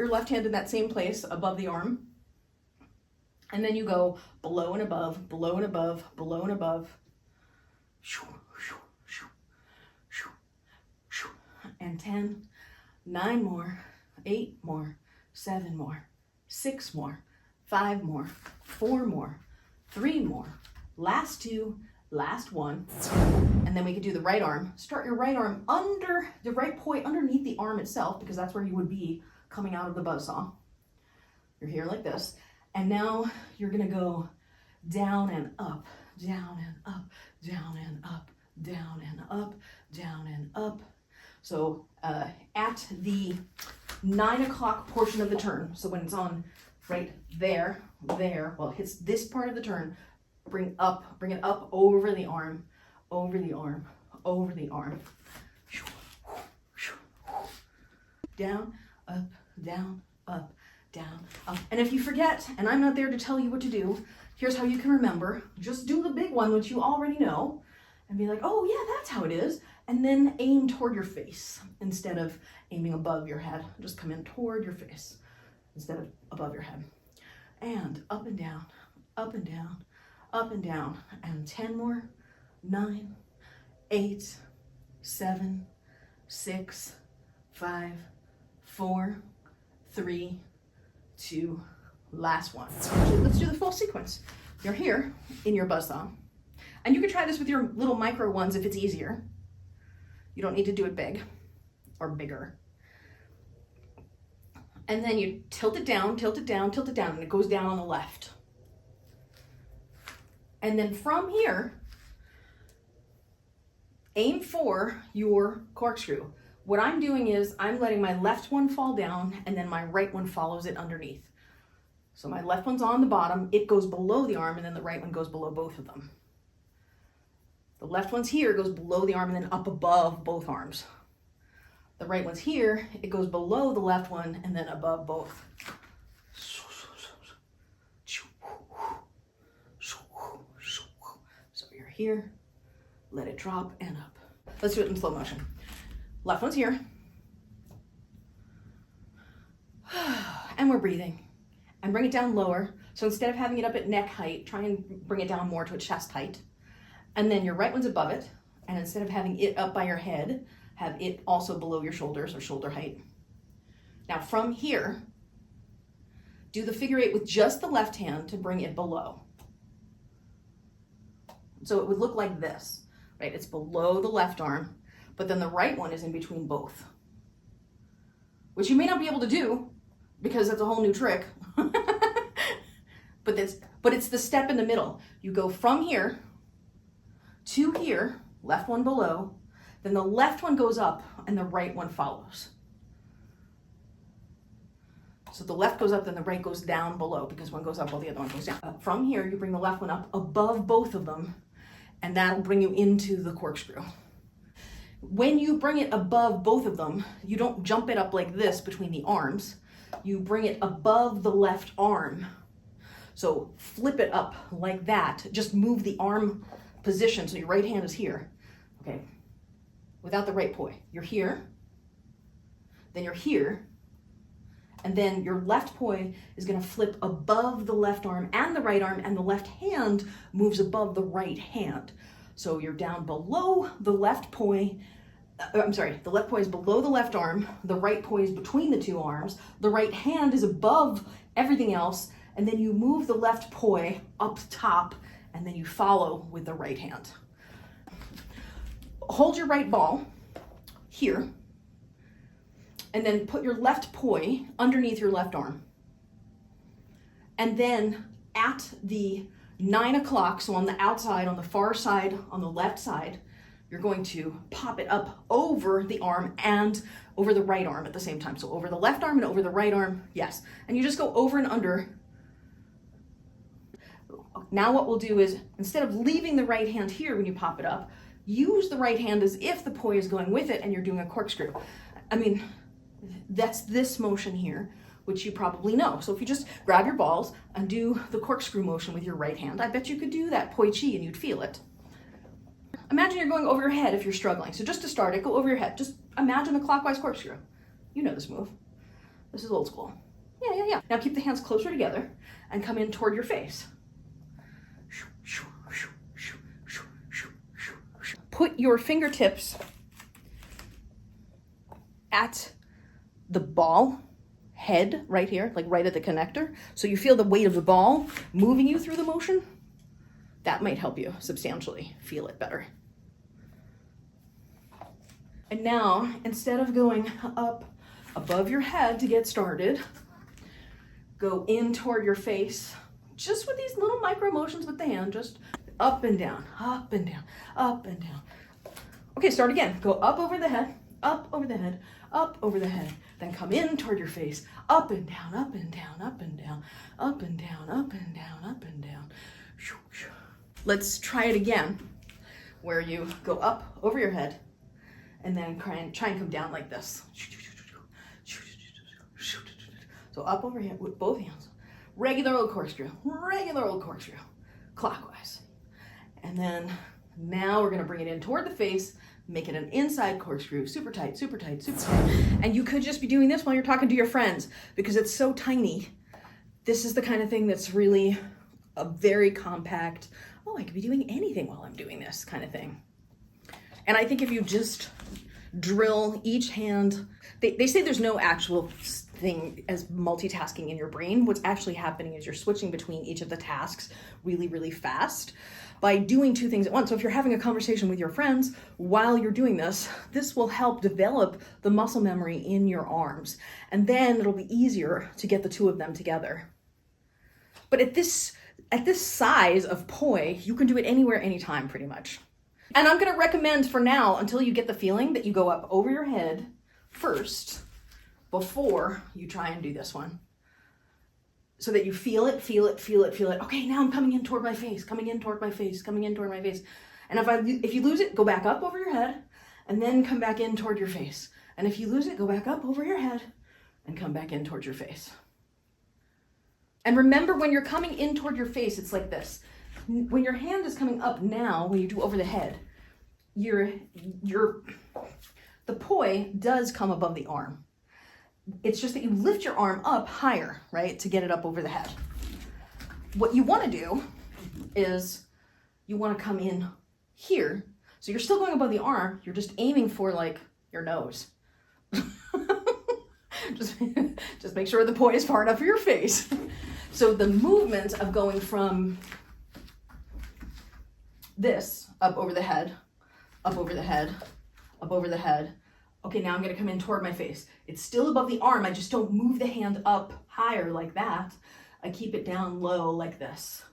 your left hand in that same place above the arm. And then you go below and above, below and above, below and above. And 10, 9 more, 8 more, 7 more, 6 more, 5 more, 4 more, 3 more, last 2, last 1. And then we can do the right arm. Start your right arm under the right point, underneath the arm itself, because that's where you would be coming out of the buzzsaw. You're here like this. And now you're gonna go down and up, down and up, down and up, down and up, down and up. So at the 9 o'clock portion of the turn, so when it's on right there, well, it hits this part of the turn, bring it up over the arm, over the arm, over the arm. Down, up, down, up, down, up. And if you forget, and I'm not there to tell you what to do, here's how you can remember. Just do the big one, which you already know, and be like, oh yeah, that's how it is. And then aim toward your face instead of aiming above your head. Just come in toward your face instead of above your head. And up and down, up and down, up and down. And 10 more, 9, 8, 7, 6, 5, 4, 3, 2, last one. So let's do the full sequence. You're here in your buzzsaw. And you can try this with your little micro ones if it's easier. You don't need to do it big or bigger. And then you tilt it down, tilt it down, tilt it down, and it goes down on the left. And then from here, aim for your corkscrew. What I'm doing is I'm letting my left one fall down and then my right one follows it underneath. So my left one's on the bottom, it goes below the arm, and then the right one goes below both of them. The left one's here, goes below the arm and then up above both arms. The right one's here, it goes below the left one and then above both. So you're here, let it drop and up. Let's do it in slow motion. Left one's here. And we're breathing. And bring it down lower. So instead of having it up at neck height, try and bring it down more to a chest height. And then your right one's above it, and instead of having it up by your head, have it also below your shoulders or shoulder height. Now from here, do the figure 8 with just the left hand to bring it below. So it would look like this, right? It's below the left arm, but then the right one is in between both, which you may not be able to do because that's a whole new trick. But it's the step in the middle. You go from here to here, left one below, then the left one goes up and the right one follows. So the left goes up, then the right goes down below because one goes up while the other one goes down. From here, you bring the left one up above both of them, and that'll bring you into the corkscrew. When you bring it above both of them, you don't jump it up like this between the arms. You bring it above the left arm. So flip it up like that. Just move the arm position so your right hand is here. Okay, without the right poi. You're here, then you're here, and then your left poi is gonna flip above the left arm and the right arm, and the left hand moves above the right hand. So you're down below the left poi. The left poi is below the left arm, the right poi is between the two arms, the right hand is above everything else, and then you move the left poi up top, and then you follow with the right hand. Hold your right ball here, and then put your left poi underneath your left arm. And then at the 9 o'clock, so on the outside, on the far side, on the left side, you're going to pop it up over the arm and over the right arm at the same time. So over the left arm and over the right arm, yes. And you just go over and under. Now what we'll do is, instead of leaving the right hand here when you pop it up, use the right hand as if the poi is going with it and you're doing a corkscrew. I mean, that's this motion here, which you probably know. So if you just grab your balls and do the corkscrew motion with your right hand, I bet you could do that poi chi and you'd feel it. Imagine you're going over your head if you're struggling. So just to start it, go over your head. Just imagine the clockwise corkscrew. You know this move. This is old school. Yeah. Now keep the hands closer together and come in toward your face. Put your fingertips at the ball head right here, like right at the connector. So you feel the weight of the ball moving you through the motion. That might help you substantially feel it better. And now, instead of going up above your head to get started, go in toward your face, just with these little micro motions with the hand, just up and down, up and down, up and down. Okay, start again. Go up over the head, up over the head, up over the head. Then come in toward your face, up and down, up and down, up and down, up and down, up and down, up and down. Let's try it again, where you go up over your head and then try and come down like this. So up over here with both hands. Regular old corkscrew, clockwise. And then now we're gonna bring it in toward the face, make it an inside corkscrew, super tight, super tight, super tight. And you could just be doing this while you're talking to your friends because it's so tiny. This is the kind of thing that's really a very compact, oh, I could be doing anything while I'm doing this kind of thing. And I think if you just drill each hand, they say there's no actual thing as multitasking in your brain. What's actually happening is you're switching between each of the tasks really, really fast by doing two things at once. So if you're having a conversation with your friends while you're doing this, this will help develop the muscle memory in your arms. And then it'll be easier to get the two of them together. But at this size of poi, you can do it anywhere, anytime, pretty much. And I'm gonna recommend for now, until you get the feeling, that you go up over your head first before you try and do this one. So that you feel it. Okay, now I'm coming in toward my face, coming in toward my face. And if you lose it, go back up over your head and then come back in toward your face. And if you lose it, go back up over your head and come back in toward your face. And remember, when you're coming in toward your face, it's like this. When your hand is coming up now, when you do over the head, the poi does come above the arm. It's just that you lift your arm up higher, right, to get it up over the head. What you want to do is you want to come in here. So you're still going above the arm. You're just aiming for like your nose. just make sure the poi is far enough for your face. So the movement of going from this up over the head, up over the head, up over the head. Okay, now I'm gonna come in toward my face. It's still above the arm. I just don't move the hand up higher like that. I keep it down low like this,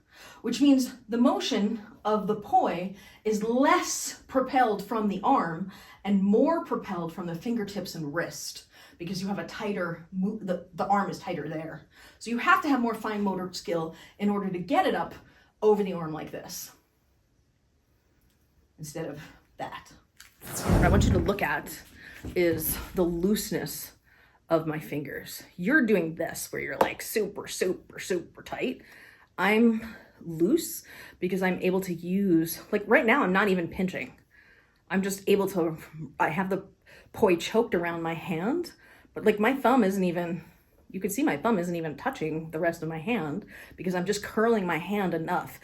which means the motion of the poi is less propelled from the arm and more propelled from the fingertips and wrist, because you have a tighter, the arm is tighter there. So you have to have more fine motor skill in order to get it up over the arm like this, instead of that. What I want you to look at is the looseness of my fingers. You're doing this where you're like super tight. I'm loose because I'm able to use, like right now, I'm not even pinching. I'm just able to, I have the poi choked around my hand, but like my thumb isn't even, you can see my thumb isn't even touching the rest of my hand because I'm just curling my hand enough.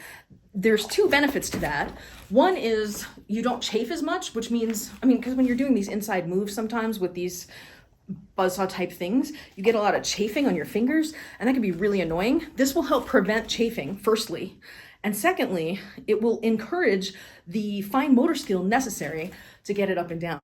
There's two benefits to that. One is you don't chafe as much, which means, because when you're doing these inside moves sometimes with these buzzsaw type things, you get a lot of chafing on your fingers, and that can be really annoying. This will help prevent chafing, firstly. And secondly, it will encourage the fine motor skill necessary to get it up and down.